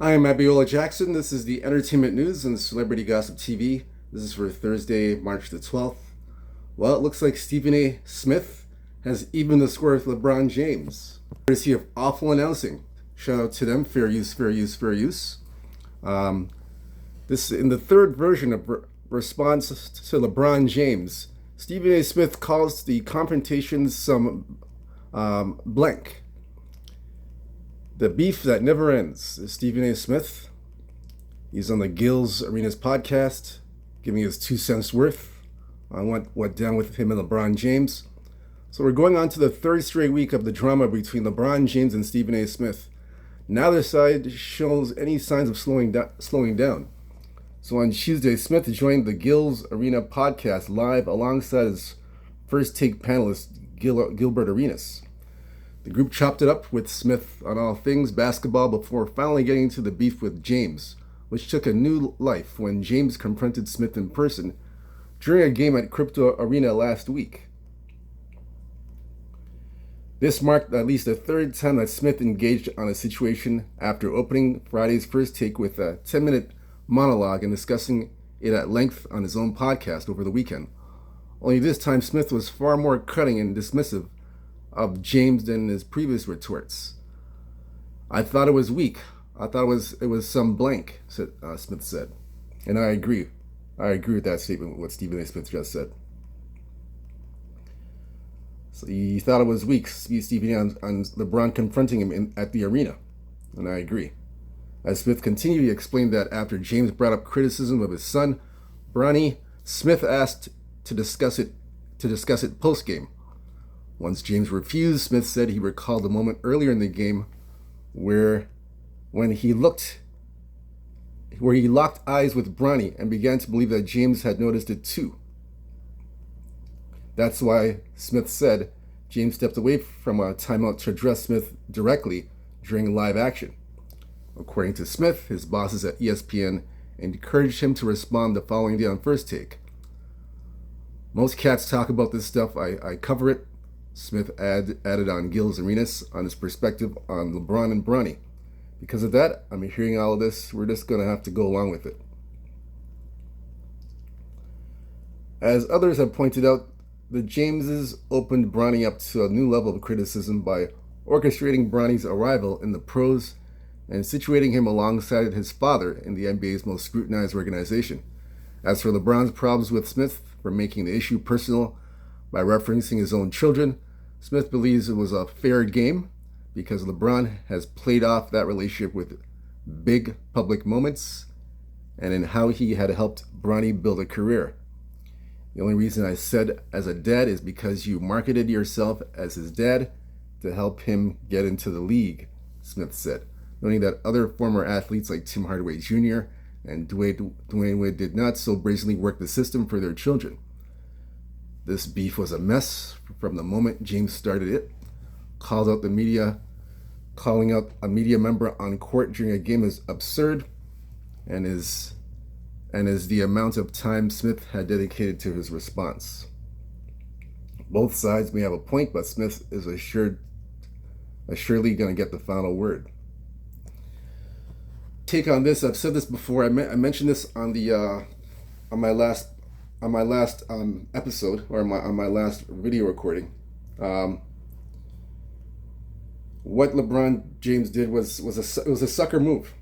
I am Abiola Jackson. This is the Entertainment News and Celebrity Gossip TV. This is for Thursday, March the 12th. Well, it looks like Stephen A. Smith has evened the score with LeBron James. Courtesy of awful announcing. Shout out to them. Fair use, fair use, fair use. This in the third version of response to LeBron James. Stephen A. Smith calls the confrontation some blank. The beef that never ends is Stephen A. Smith. He's on the Gills Arenas podcast, giving his 2 cents worth on what went down with him and LeBron James. So we're going on to the third straight week of the drama between LeBron James and Stephen A. Smith. Neither side shows any signs of slowing down. So on Tuesday, Smith joined the Gills Arena podcast live alongside his first take panelist, Gilbert Arenas. The group chopped it up with Smith on all things basketball before finally getting to the beef with James, which took a new life when James confronted Smith in person during a game at Crypto Arena last week. This marked at least the third time that Smith engaged on a situation after opening Friday's first take with a 10-minute monologue and discussing it at length on his own podcast over the weekend. Only this time Smith was far more cutting and dismissive of James than his previous retorts. I thought it was weak. I thought it was some blank, Smith said. And I agree. I agree with that statement, what Stephen A. Smith just said. So he thought it was weak, Stephen A. on LeBron confronting him at the arena. And I agree. As Smith continued, he explained that after James brought up criticism of his son, Bronny, Smith asked to discuss it post-game. Once James refused, Smith said he recalled a moment earlier in the game when he locked eyes with Bronny and began to believe that James had noticed it too. That's why, Smith said, James stepped away from a timeout to address Smith directly during live action. According to Smith, his bosses at ESPN encouraged him to respond the following day on First Take. Most cats talk about this stuff. I cover it. Smith added on Gil's Arenas on his perspective on LeBron and Bronny. Because of that, I'm hearing all of this. We're just going to have to go along with it. As others have pointed out, the Jameses opened Bronny up to a new level of criticism by orchestrating Bronny's arrival in the pros and situating him alongside his father in the NBA's most scrutinized organization. As for LeBron's problems with Smith for making the issue personal by referencing his own children, Smith believes it was a fair game because LeBron has played off that relationship with big public moments and in how he had helped Bronny build a career. The only reason I said as a dad is because you marketed yourself as his dad to help him get into the league, Smith said, noting that other former athletes like Tim Hardaway Jr. and Dwayne Wade did not so brazenly work the system for their children. This beef was a mess from the moment James started it. Calling out a media member on court during a game is absurd, and is the amount of time Smith had dedicated to his response. Both sides may have a point, but Smith is assuredly going to get the final word. Take on this. I've said this before. I mentioned this on my last episode, or on my last video recording. What LeBron James did was a sucker move.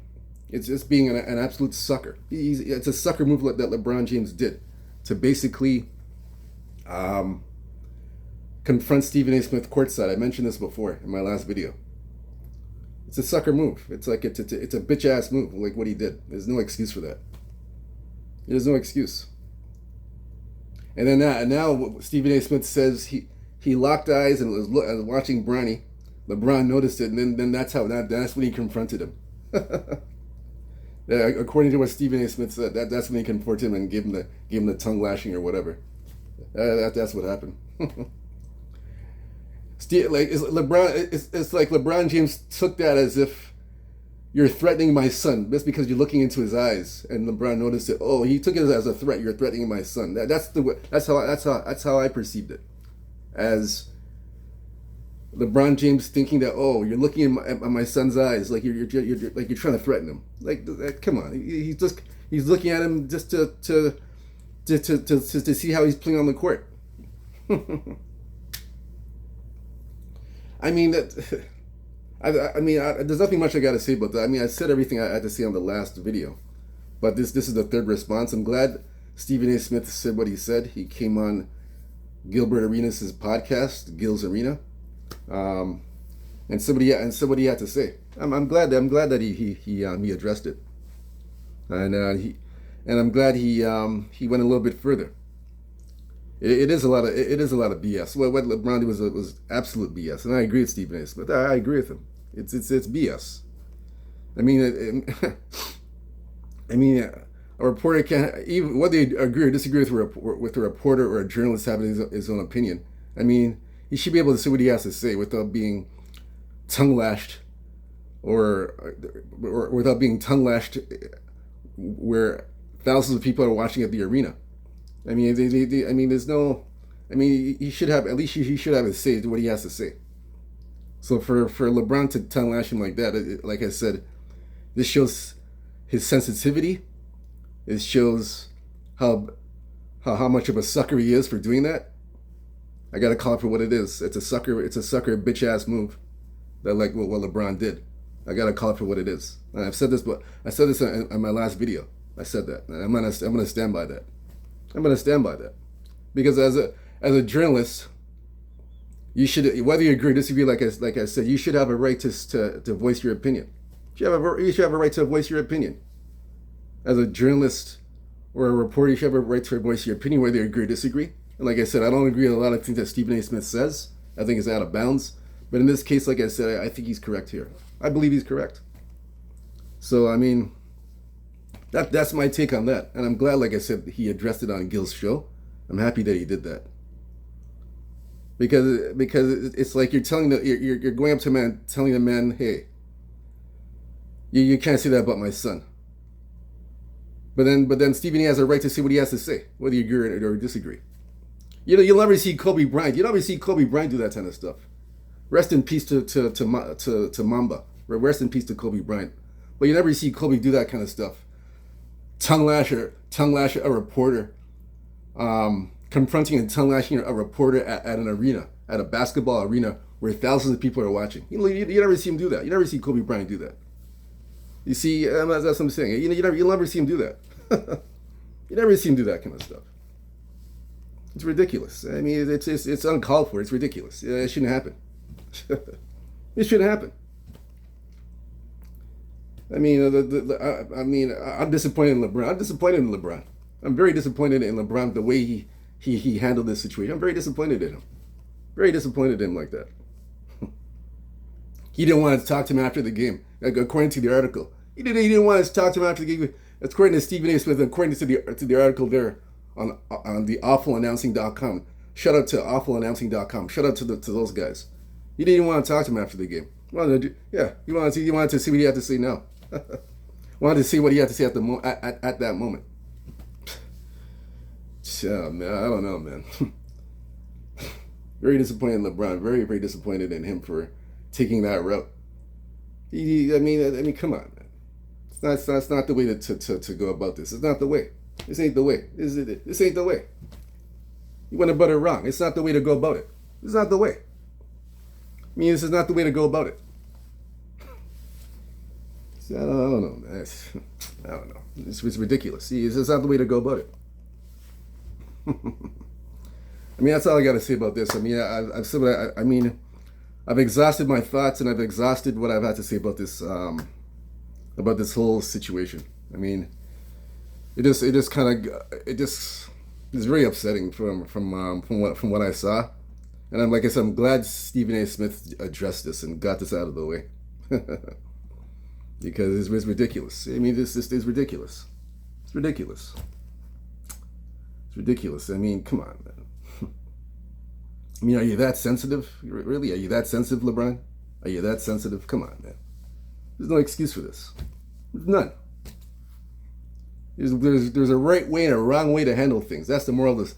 It's just being an absolute sucker. It's a sucker move that LeBron James did to basically confront Stephen A. Smith courtside. I mentioned this before in my last video. It's a sucker move. It's like it's a bitch ass move, like what he did. There's no excuse for that. There's no excuse. And then now Stephen A. Smith says he locked eyes and was watching Bronny. LeBron noticed it, and then that's when he confronted him. According to what Stephen A. Smith said, that's when he confronted him and gave him the tongue lashing or whatever. That's what happened. It's like LeBron James took that as if you're threatening my son just because you're looking into his eyes, and LeBron noticed it. Oh, he took it as a threat. You're threatening my son. That's how I perceived it, as LeBron James thinking that, oh, you're looking at my son's eyes like you're like you're trying to threaten him. Like come on, he's looking at him just to see how he's playing on the court. I mean that. There's nothing much I got to say about that. I mean, I said everything I had to say on the last video, but this is the third response. I'm glad Stephen A. Smith said what he said. He came on Gilbert Arenas' podcast, Gil's Arena, and somebody had to say. I'm glad that he addressed it, and I'm glad he went a little bit further. It is a lot of BS. What LeBron did was absolute BS, and I agree with Stephen A. Smith. I agree with him. It's BS. I mean, a reporter can't, even whether they agree or disagree with a reporter or a journalist having his own opinion. I mean, he should be able to say what he has to say without being tongue lashed, or without being tongue lashed, where thousands of people are watching at the arena. I mean, there's no. I mean, he should have he should have his say to what he has to say. So for LeBron to tongue lash him like that, like I said, this shows his sensitivity. It shows how much of a sucker he is for doing that. I gotta call it for what it is. It's a sucker bitch ass move. That like what LeBron did. I gotta call it for what it is. And I've said this, but I said this in my last video. I said that. And I'm gonna stand by that. I'm going to stand by that, because as a journalist, you should, whether you agree or disagree, like I said, you should have a right to voice your opinion. You should have a right to voice your opinion. As a journalist or a reporter, you should have a right to voice your opinion, whether you agree or disagree. And like I said, I don't agree with a lot of things that Stephen A. Smith says. I think it's out of bounds. But in this case, like I said, I think he's correct here. I believe he's correct. So I mean, that's my take on that, and I'm glad, like I said, he addressed it on Gil's show. I'm happy that he did that, because it's like you're going up to a man, telling the man, hey, you can't say that about my son. But then Stephen A. has a right to say what he has to say, whether you agree or disagree. You'll never see Kobe Bryant. You never see Kobe Bryant do that kind of stuff. Rest in peace to Mamba. Rest in peace to Kobe Bryant. But you never see Kobe do that kind of stuff. Tongue lash a reporter, confronting and tongue lashing a reporter at an arena, at a basketball arena where thousands of people are watching. You never see him do that. You never see Kobe Bryant do that. You see, that's what I'm saying. You'll never see him do that. You never see him do that kind of stuff. It's ridiculous. I mean, it's uncalled for. It's ridiculous. It shouldn't happen. It shouldn't happen. I mean, I'm disappointed in LeBron. I'm very disappointed in LeBron, the way he handled this situation. I'm very disappointed in him. Very disappointed in him like that. He didn't want to talk to him after the game, according to the article. He didn't want to talk to him after the game. According to Stephen A. Smith, according to the article there on the awfulannouncing.com. Shout out to awfulannouncing.com. Shout out to those guys. He didn't want to talk to him after the game. He wanted to see what he had to say now. Wanted to see what he had to say at that moment. Man, I don't know, man. Very disappointed in LeBron. Very, very disappointed in him for taking that route. I mean, come on, man. It's not the way to go about this. It's not the way. This ain't the way. This ain't the way. You went about it wrong. It's not the way to go about it. It's not the way. I mean, this is not the way to go about it. I don't know, man. I don't know. It's ridiculous. See, it's not the way to go about it. I mean, that's all I got to say about this. I mean, I've exhausted my thoughts, and I've exhausted what I've had to say about this whole situation. I mean, it's very upsetting from what I saw. And like I said, I'm glad Stephen A. Smith addressed this and got this out of the way. Because it's ridiculous. I mean, this is ridiculous. It's ridiculous. It's ridiculous. I mean, come on, man. I mean, are you that sensitive? Really? Are you that sensitive, LeBron? Are you that sensitive? Come on, man. There's no excuse for this. There's none. There's a right way and a wrong way to handle things. That's the moral of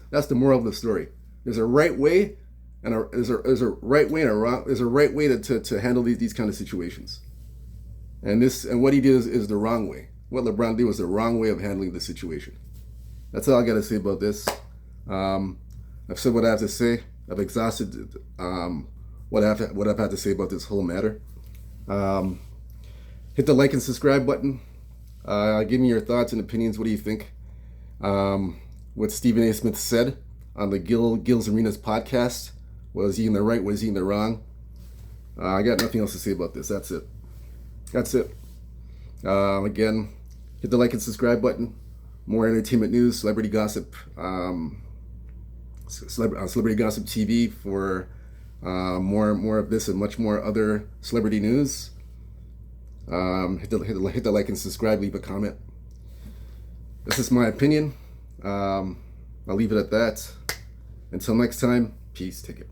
the story. There's a right way And is a right way and a wrong, is a right way to handle these kind of situations. And what he did is the wrong way. What LeBron did was the wrong way of handling the situation. That's all I got to say about this. I've said what I have to say. I've exhausted what I've had to say about this whole matter. Hit the like and subscribe button. Give me your thoughts and opinions. What do you think? What Stephen A. Smith said on the Gil's Arenas podcast. Was he in the right? Was he in the wrong? I got nothing else to say about this. That's it. Again, hit the like and subscribe button. More entertainment news, celebrity gossip, celebrity gossip TV for more of this and much more other celebrity news. Hit the like and subscribe. Leave a comment. This is my opinion. I'll leave it at that. Until next time, peace. Take it.